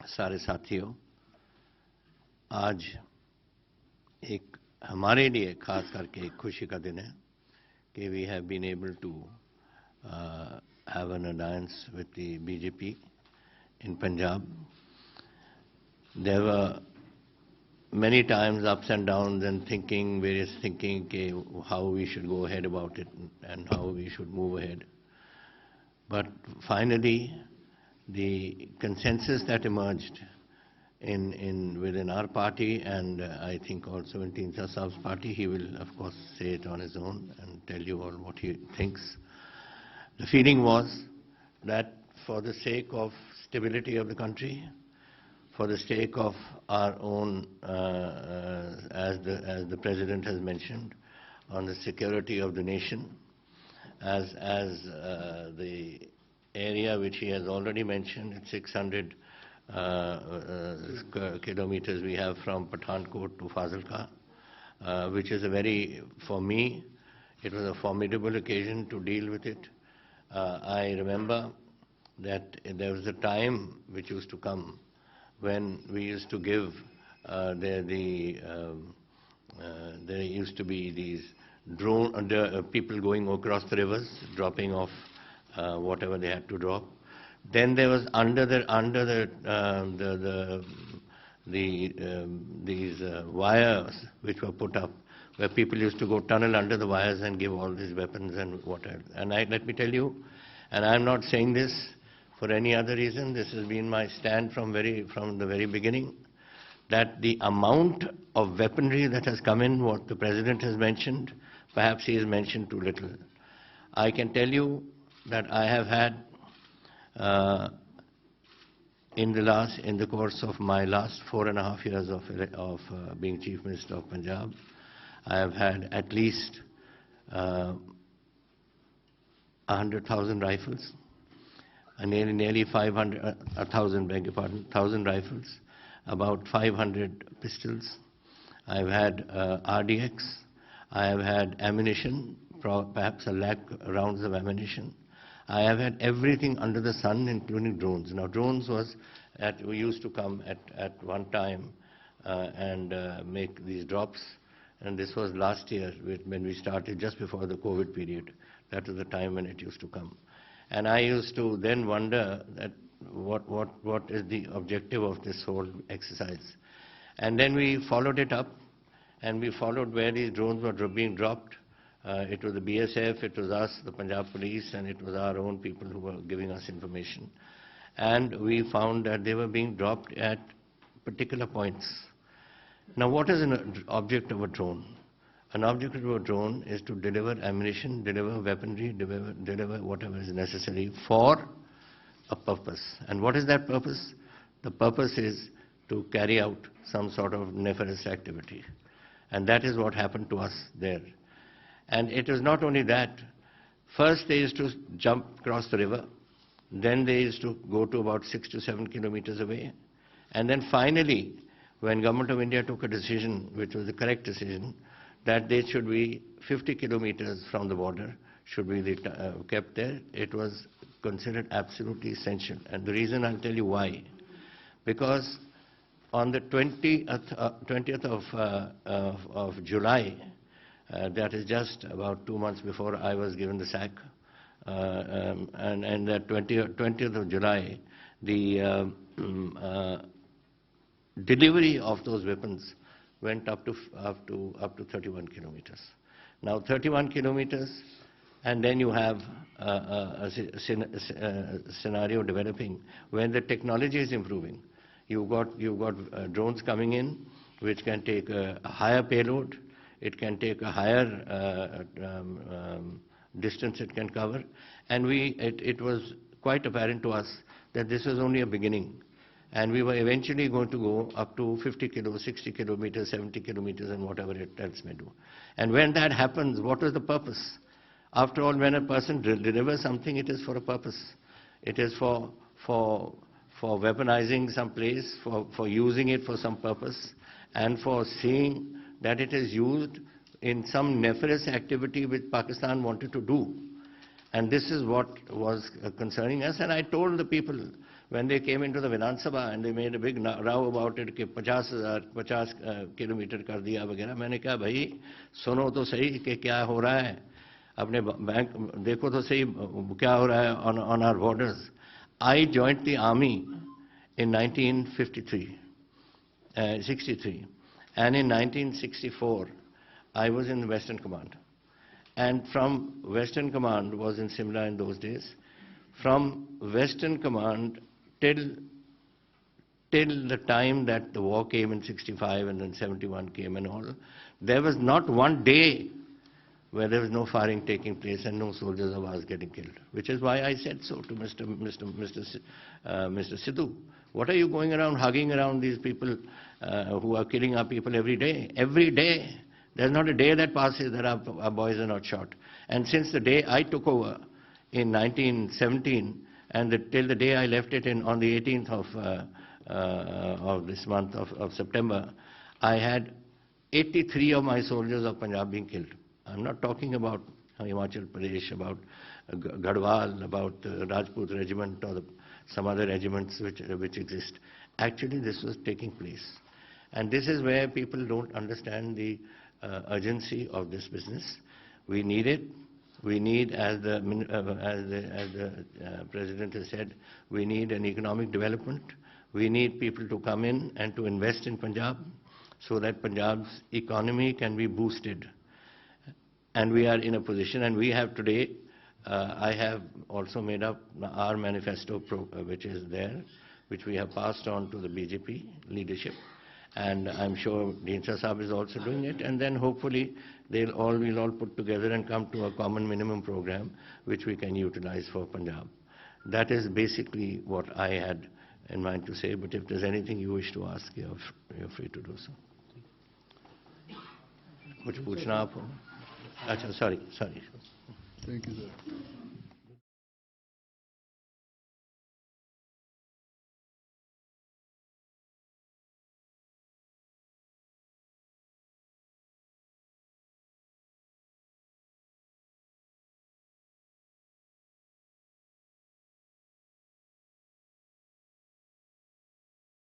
सारे साथियों, आज एक हमारे लिए खास करके एक खुशी का दिन है कि we have been able to have an alliance with the BJP in Punjab. There were many times ups and downs and various thinking how we should go ahead about it and how we should move ahead. But finally, the consensus that emerged within our party, and I think also in Tinsa Saab's party, he will of course say it on his own and tell you all what he thinks. The feeling was that for the sake of stability of the country, for the sake of our own, as the President has mentioned, on the security of the nation, as the area which he has already mentioned, it's 600 kilometers we have from Pathankot to Fazilka, which is for me, it was a formidable occasion to deal with it. I remember that there was a time which used to come when we used to give, there used to be these people going across the rivers, dropping off whatever they had to drop. Then there was these wires which were put up, where people used to go tunnel under the wires and give all these weapons and whatever. And let me tell you, and I'm not saying this for any other reason, this has been my stand from the very beginning, that the amount of weaponry that has come in, what the President has mentioned, perhaps he has mentioned too little. I can tell you that I have had, in the course of my last 4.5 years of being Chief Minister of Punjab, I have had at least 100,000 rifles, nearly 1,000 rifles, about 500 pistols. I've had RDX, I have had ammunition, perhaps 1 lakh rounds of ammunition. I have had everything under the sun, including drones. Now, drones we used to come at one time and make these drops, and this was last year when we started, just before the COVID period. That was the time when it used to come. And I used to then wonder that what is the objective of this whole exercise. And then we followed it up, and we followed where these drones were being dropped. It was the BSF, it was us, the Punjab police, and it was our own people who were giving us information. And we found that they were being dropped at particular points. Now, what is an object of a drone? An object of a drone is to deliver ammunition, deliver weaponry, deliver whatever is necessary for a purpose. And what is that purpose? The purpose is to carry out some sort of nefarious activity. And that is what happened to us there. And it was not only that. First they used to jump across the river. Then they used to go to about 6 to 7 kilometers away. And then finally, when Government of India took a decision, which was the correct decision, that they should be 50 kilometers from the border, should be kept there, it was considered absolutely essential. And the reason, I'll tell you why. Because on the 20th of July, that is just about 2 months before I was given the sack, and that 20th of July, the delivery of those weapons went up to 31 kilometers. Now 31 kilometers, and then you have a scenario developing when the technology is improving. You've got drones coming in which can take a higher payload. It can take a higher distance it can cover. And it was quite apparent to us that this was only a beginning. And we were eventually going to go up to 50 kilometers, 60 kilometers, 70 kilometers, and whatever it else may do. And when that happens, what is the purpose? After all, when a person delivers something, it is for a purpose. It is for weaponizing some place, for using it for some purpose, and for seeing that it is used in some nefarious activity which Pakistan wanted to do. And this is what was concerning us. And I told the people, when they came into the Vidhan Sabha and they made a big row about it कि 50 kilometre कर दिया वगैरह, मैंने कहा भाई सुनो तो सही कि क्या हो रहा है, अपने बैंक देखो तो सही क्या हो रहा है on our borders. I joined the army in 1963, 63, and in 1964 I was in the Western Command, and from Western Command was in Simla in those days. From Western Command till the time that the war came in 65 and then 71 came and all, there was not one day where there was no firing taking place and no soldiers of ours getting killed. Which is why I said so to Mr. Sidhu. What are you going around hugging around these people who are killing our people every day? Every day. There's not a day that passes that our boys are not shot. And since the day I took over in 1917 and till the day I left it on the 18th of this month of September, I had 83 of my soldiers of Punjab being killed. I'm not talking about Himachal Pradesh, about Garhwal, about Rajput regiment or some other regiments which exist. Actually, this was taking place. And this is where people don't understand the urgency of this business. We need it. We need, as the President has said, we need an economic development. We need people to come in and to invest in Punjab so that Punjab's economy can be boosted. And we are in a position, and we have today, I have also made up our manifesto, which is there, which we have passed on to the BJP leadership. And I'm sure Dhinsra Sahab is also doing it. And then hopefully we'll all put together and come to a common minimum program which we can utilize for Punjab. That is basically what I had in mind to say. But if there's anything you wish to ask, you're free to do so. कुछ पूछना आपको? अच्छा, sorry. Thank you, sir.